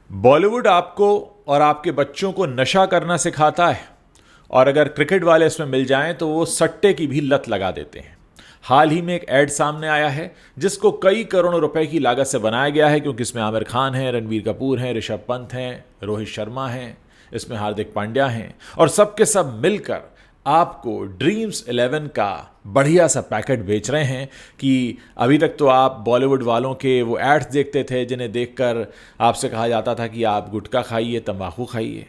बॉलीवुड आपको और आपके बच्चों को नशा करना सिखाता है, और अगर क्रिकेट वाले इसमें मिल जाएं तो वो सट्टे की भी लत लगा देते हैं। हाल ही में एक ऐड सामने आया है जिसको कई करोड़ों रुपए की लागत से बनाया गया है, क्योंकि इसमें आमिर खान है, रणवीर कपूर हैं, ऋषभ पंत हैं, रोहित शर्मा हैं, इसमें हार्दिक पांड्या हैं, और सबके सब मिलकर आपको ड्रीम्स 11 का बढ़िया सा पैकेट बेच रहे हैं कि अभी तक तो आप बॉलीवुड वालों के वो एड्स देखते थे जिन्हें देखकर आपसे कहा जाता था कि आप गुटखा खाइए, तंबाकू खाइए।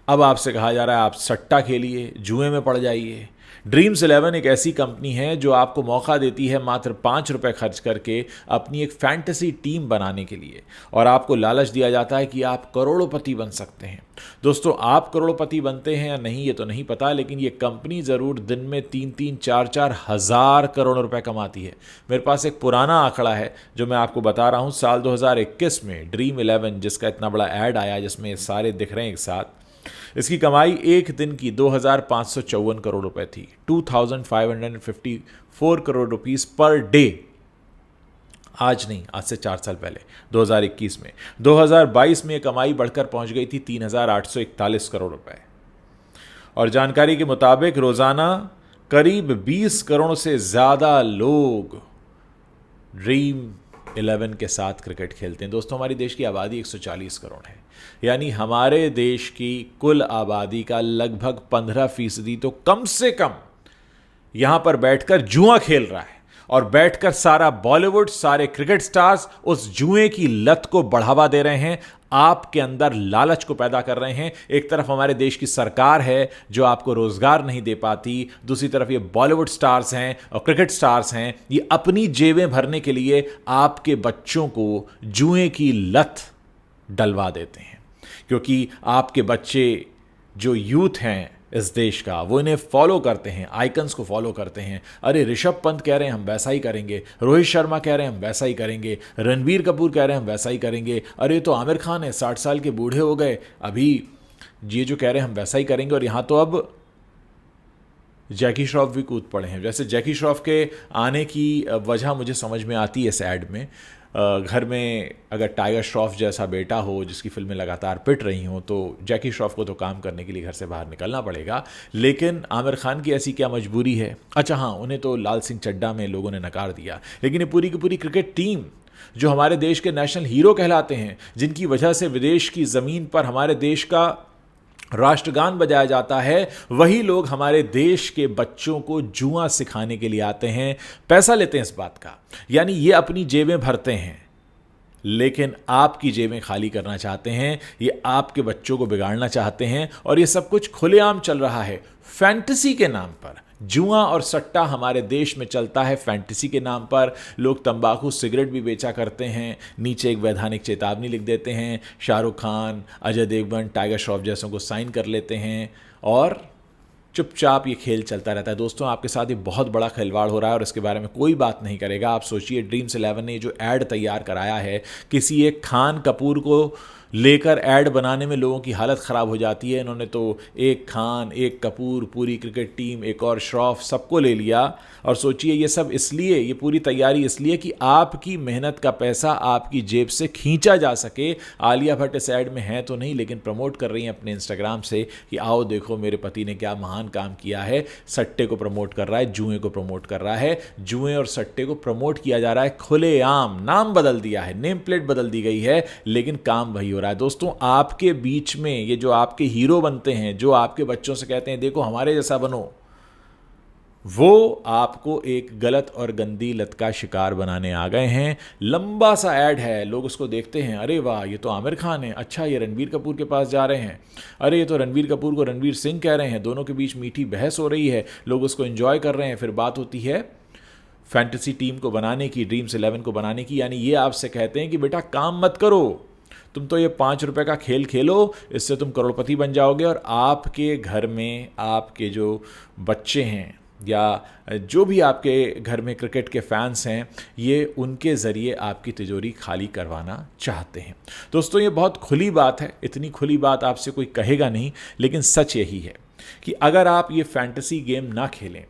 अब आपसे कहा जा रहा है आप सट्टा खेलिए, जुए में पड़ जाइए। ड्रीम्स 11 एक ऐसी कंपनी है जो आपको मौका देती है मात्र 5 रुपए खर्च करके अपनी एक फैंटेसी टीम बनाने के लिए, और आपको लालच दिया जाता है कि आप करोड़पति बन सकते हैं। दोस्तों, आप करोड़पति बनते हैं या नहीं ये तो नहीं पता, लेकिन ये कंपनी ज़रूर दिन में 3-3, 4-4 हज़ार करोड़ रुपए कमाती है। मेरे पास एक पुराना आंकड़ा है जो मैं आपको बता रहा हूँ। साल 2021 में ड्रीम 11 जिसका इतना बड़ा ऐड आया, जिसमें सारे दिख रहे हैं एक साथ, इसकी कमाई एक दिन की 2,554 करोड़ रुपए थी। 2,554 करोड़ रुपीस पर डे। आज नहीं, आज से 4 साल पहले 2021 में। 2022 में यह कमाई बढ़कर पहुंच गई थी 3,841 करोड़ रुपए। और जानकारी के मुताबिक रोजाना करीब 20 करोड़ से ज्यादा लोग ड्रीम 11 के साथ क्रिकेट खेलते हैं। दोस्तों, हमारी देश की आबादी 140 करोड़ है, यानी हमारे देश की कुल आबादी का लगभग 15% तो कम से कम यहां पर बैठकर जुआ खेल रहा है, और बैठकर सारा बॉलीवुड, सारे क्रिकेट स्टार्स उस जुए की लत को बढ़ावा दे रहे हैं, आपके अंदर लालच को पैदा कर रहे हैं। एक तरफ हमारे देश की सरकार है जो आपको रोजगार नहीं दे पाती, दूसरी तरफ ये बॉलीवुड स्टार्स हैं और क्रिकेट स्टार्स हैं, ये अपनी जेबें भरने के लिए आपके बच्चों को जुए की लत डलवा देते हैं। क्योंकि आपके बच्चे जो यूथ हैं इस देश का, वो इन्हें फॉलो करते हैं, आइकन्स को फॉलो करते हैं। अरे ऋषभ पंत कह रहे हैं हम वैसा ही करेंगे, रोहित शर्मा कह रहे हैं हम वैसा ही करेंगे, रणबीर कपूर कह रहे हैं हम वैसा ही करेंगे, अरे तो आमिर खान है 60 साल के बूढ़े हो गए, अभी ये जो कह रहे हैं हम वैसा ही करेंगे। और यहाँ तो अब जैकी श्रॉफ भी कूद पड़े हैं। जैसे जैकी श्रॉफ के आने की वजह मुझे समझ में आती है इस ऐड में। घर में अगर टाइगर श्रॉफ जैसा बेटा हो जिसकी फिल्में लगातार पिट रही हों, तो जैकी श्रॉफ को तो काम करने के लिए घर से बाहर निकलना पड़ेगा। लेकिन आमिर खान की ऐसी क्या मजबूरी है? अच्छा हाँ, उन्हें तो लाल सिंह चड्ढा में लोगों ने नकार दिया, लेकिन ये पूरी की पूरी क्रिकेट टीम जो हमारे देश के नेशनल हीरो कहलाते हैं, जिनकी वजह से विदेश की ज़मीन पर हमारे देश का राष्ट्रगान बजाया जाता है, वही लोग हमारे देश के बच्चों को जुआ सिखाने के लिए आते हैं, पैसा लेते हैं इस बात का। यानी ये अपनी जेबें भरते हैं, लेकिन आपकी जेबें खाली करना चाहते हैं, ये आपके बच्चों को बिगाड़ना चाहते हैं। और ये सब कुछ खुलेआम चल रहा है फैंटेसी के नाम पर। जुआ और सट्टा हमारे देश में चलता है फैंटेसी के नाम पर। लोग तंबाकू सिगरेट भी बेचा करते हैं, नीचे एक वैधानिक चेतावनी लिख देते हैं, शाहरुख खान, अजय देवगन, टाइगर श्रॉफ जैसों को साइन कर लेते हैं, और चुपचाप ये खेल चलता रहता है। दोस्तों, आपके साथ ये बहुत बड़ा खिलवाड़ हो रहा है और इसके बारे में कोई बात नहीं करेगा। आप सोचिए, ड्रीम्स 11 ने जो ऐड तैयार कराया है, किसी एक खान कपूर को लेकर ऐड बनाने में लोगों की हालत ख़राब हो जाती है। इन्होंने तो एक खान, एक कपूर, पूरी क्रिकेट टीम, एक और श्रॉफ, सबको ले लिया। और सोचिए, ये सब इसलिए, ये पूरी तैयारी इसलिए कि आपकी मेहनत का पैसा आपकी जेब से खींचा जा सके। आलिया भट्ट इस ऐड में है तो नहीं, लेकिन प्रमोट कर रही हैं अपने इंस्टाग्राम से कि आओ देखो मेरे पति ने क्या महान काम किया है। सट्टे को प्रमोट कर रहा है, जुए को प्रमोट कर रहा है। जुए और सट्टे को प्रमोट किया जा रहा है खुलेआम। नाम बदल दिया है, नेम प्लेट बदल दी गई है, लेकिन काम वही हो रहा है। दोस्तों, आपके बीच में ये जो आपके हीरो बनते हैं, जो आपके बच्चों से कहते हैं देखो हमारे जैसा बनो, वो आपको एक गलत और गंदी लत का शिकार बनाने आ गए हैं। लंबा सा ऐड है, लोग उसको देखते हैं, अरे वाह ये तो आमिर खान है, अच्छा ये रणबीर कपूर के पास जा रहे हैं, अरे ये तो रणबीर कपूर को रणवीर सिंह कह रहे हैं, दोनों के बीच मीठी बहस हो रही है, लोग उसको एंजॉय कर रहे हैं। फिर बात होती है फैंटेसी टीम को बनाने की, ड्रीम्स 11 को बनाने की। यानी ये आपसे कहते हैं कि बेटा काम मत करो, तुम तो ये 5 रुपए का खेल खेलो, इससे तुम करोड़पति बन जाओगे, और आपके घर में आपके जो बच्चे हैं या जो भी आपके घर में क्रिकेट के फैंस हैं, ये उनके ज़रिए आपकी तिजोरी खाली करवाना चाहते हैं। दोस्तों, ये बहुत खुली बात है, इतनी खुली बात आपसे कोई कहेगा नहीं, लेकिन सच यही है कि अगर आप ये फैंटेसी गेम ना खेलें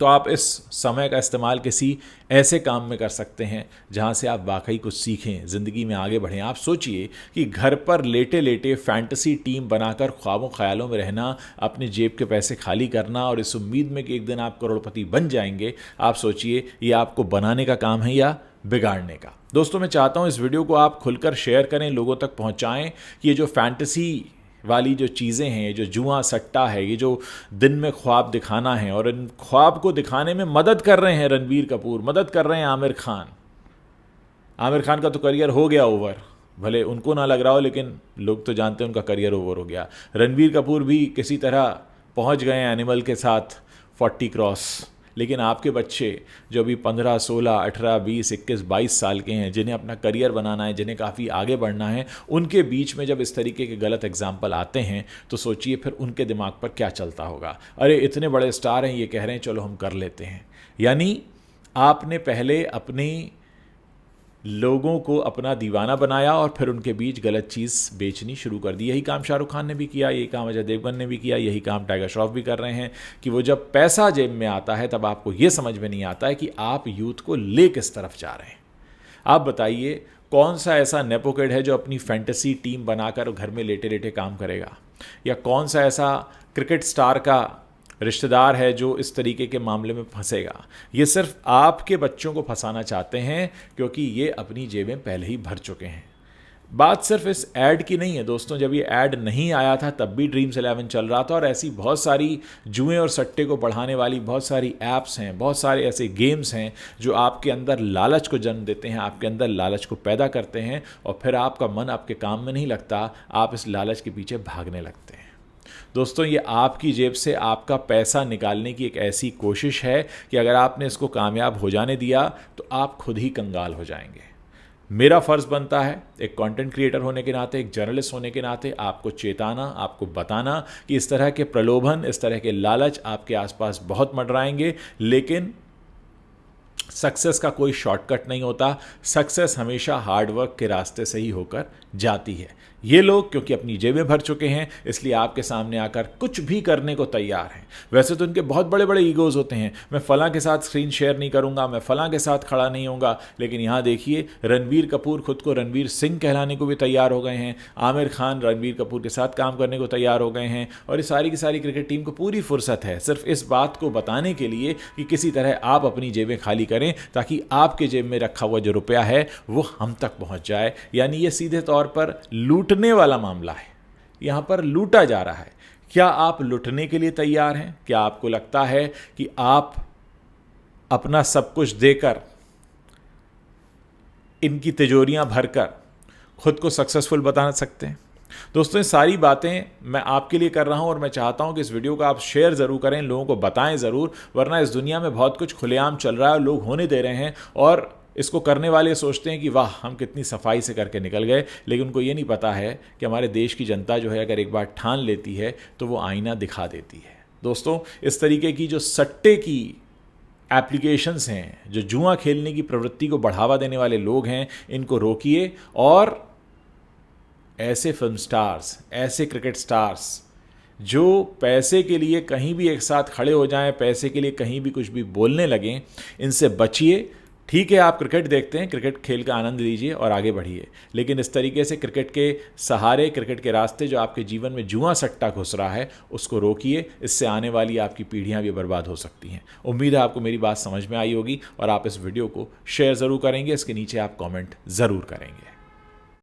तो आप इस समय का इस्तेमाल किसी ऐसे काम में कर सकते हैं जहां से आप वाकई कुछ सीखें, ज़िंदगी में आगे बढ़ें। आप सोचिए कि घर पर लेटे लेटे फैंटेसी टीम बनाकर ख्वाबों ख्यालों में रहना, अपनी जेब के पैसे खाली करना और इस उम्मीद में कि एक दिन आप करोड़पति बन जाएंगे, आप सोचिए ये आपको बनाने का काम है या बिगाड़ने का। दोस्तों, मैं चाहता हूँ इस वीडियो को आप खुलकर शेयर करें, लोगों तक पहुँचाएँ कि ये जो फैंटेसी वाली जो चीज़ें हैं, जो जुआ सट्टा है, ये जो दिन में ख्वाब दिखाना है, और इन ख्वाब को दिखाने में मदद कर रहे हैं रणबीर कपूर, मदद कर रहे हैं आमिर खान। आमिर खान का तो करियर हो गया ओवर, भले उनको ना लग रहा हो, लेकिन लोग तो जानते हैं उनका करियर ओवर हो गया। रणबीर कपूर भी किसी तरह पहुंच गए एनिमल के साथ 40 क्रॉस, लेकिन आपके बच्चे जो अभी 15, 16, 18, 20, 21, 22 साल के हैं, जिन्हें अपना करियर बनाना है, जिन्हें काफ़ी आगे बढ़ना है, उनके बीच में जब इस तरीके के गलत एग्जाम्पल आते हैं तो सोचिए फिर उनके दिमाग पर क्या चलता होगा। अरे इतने बड़े स्टार हैं, ये कह रहे हैं चलो हम कर लेते हैं। यानी आपने पहले अपनी लोगों को अपना दीवाना बनाया और फिर उनके बीच गलत चीज़ बेचनी शुरू कर दी। यही काम शाहरुख खान ने भी किया, यही काम अजय देवगन ने भी किया, यही काम टाइगर श्रॉफ भी कर रहे हैं कि वो जब पैसा जेब में आता है तब आपको ये समझ में नहीं आता है कि आप यूथ को ले किस तरफ जा रहे हैं। आप बताइए कौन सा ऐसा नेपो किड है जो अपनी फैंटेसी टीम बनाकर घर में लेटे लेटे काम करेगा, या कौन सा ऐसा क्रिकेट स्टार का रिश्तेदार है जो इस तरीके के मामले में फंसेगा। ये सिर्फ आपके बच्चों को फंसाना चाहते हैं क्योंकि ये अपनी जेबें पहले ही भर चुके हैं। बात सिर्फ इस ऐड की नहीं है दोस्तों, जब ये ऐड नहीं आया था तब भी ड्रीम्स 11 चल रहा था, और ऐसी बहुत सारी जुए और सट्टे को बढ़ाने वाली बहुत सारी ऐप्स हैं, बहुत सारे ऐसे गेम्स हैं जो आपके अंदर लालच को जन्म देते हैं, आपके अंदर लालच को पैदा करते हैं, और फिर आपका मन आपके काम में नहीं लगता, आप इस लालच के पीछे भागने लगते हैं। दोस्तों, ये आपकी जेब से आपका पैसा निकालने की एक ऐसी कोशिश है कि अगर आपने इसको कामयाब हो जाने दिया तो आप खुद ही कंगाल हो जाएंगे। मेरा फ़र्ज़ बनता है एक कंटेंट क्रिएटर होने के नाते, एक जर्नलिस्ट होने के नाते, आपको चेताना, आपको बताना कि इस तरह के प्रलोभन, इस तरह के लालच आपके आसपास बहुत मंडराएंगे, लेकिन सक्सेस का कोई शॉर्टकट नहीं होता। सक्सेस हमेशा हार्डवर्क के रास्ते से ही होकर जाती है। ये लोग क्योंकि अपनी जेबें भर चुके हैं, इसलिए आपके सामने आकर कुछ भी करने को तैयार हैं। वैसे तो इनके बहुत बड़े बड़े ईगोज़ होते हैं, मैं फ़लाँ के साथ स्क्रीन शेयर नहीं करूँगा, मैं फ़लाँ के साथ खड़ा नहीं होऊंगा, लेकिन यहाँ देखिए रणबीर कपूर खुद को रणबीर सिंह कहलाने को भी तैयार हो गए हैं, आमिर खान रणबीर कपूर के साथ काम करने को तैयार हो गए हैं, और ये सारी की सारी क्रिकेट टीम को पूरी फुर्सत है सिर्फ इस बात को बताने के लिए कि किसी तरह आप अपनी जेबें खाली करें ताकि आपके जेब में रखा हुआ जो रुपया है वो हम तक पहुँच जाए। यानी ये सीधे तौर पर लूटने वाला मामला है, यहां पर लूटा जा रहा है। क्या आप लुटने के लिए तैयार हैं? क्या आपको लगता है कि आप अपना सब कुछ देकर, इनकी तिजोरियां भरकर खुद को सक्सेसफुल बता सकते हैं? दोस्तों, ये सारी बातें मैं आपके लिए कर रहा हूं और मैं चाहता हूं कि इस वीडियो को आप शेयर ज़रूर करें, लोगों को बताएं ज़रूर, वरना इस दुनिया में बहुत कुछ खुलेआम चल रहा है, लोग होने दे रहे हैं, और इसको करने वाले सोचते हैं कि वाह हम कितनी सफाई से करके निकल गए, लेकिन उनको ये नहीं पता है कि हमारे देश की जनता जो है अगर एक बार ठान लेती है तो वो आईना दिखा देती है। दोस्तों, इस तरीके की जो सट्टे की एप्लीकेशंस हैं, जो जुआ खेलने की प्रवृत्ति को बढ़ावा देने वाले लोग हैं, इनको रोकिए, और ऐसे फिल्म स्टार्स, ऐसे क्रिकेट स्टार्स जो पैसे के लिए कहीं भी एक साथ खड़े हो जाएं, पैसे के लिए कहीं भी कुछ भी बोलने लगें, इनसे बचिए। ठीक है, आप क्रिकेट देखते हैं, क्रिकेट खेल का आनंद लीजिए और आगे बढ़िए, लेकिन इस तरीके से क्रिकेट के सहारे, क्रिकेट के रास्ते जो आपके जीवन में जुआ सट्टा घुस रहा है उसको रोकिए। इससे आने वाली आपकी पीढ़ियां भी बर्बाद हो सकती हैं। उम्मीद है आपको मेरी बात समझ में आई होगी और आप इस वीडियो को शेयर ज़रूर करेंगे, इसके नीचे आप कमेंट ज़रूर करेंगे।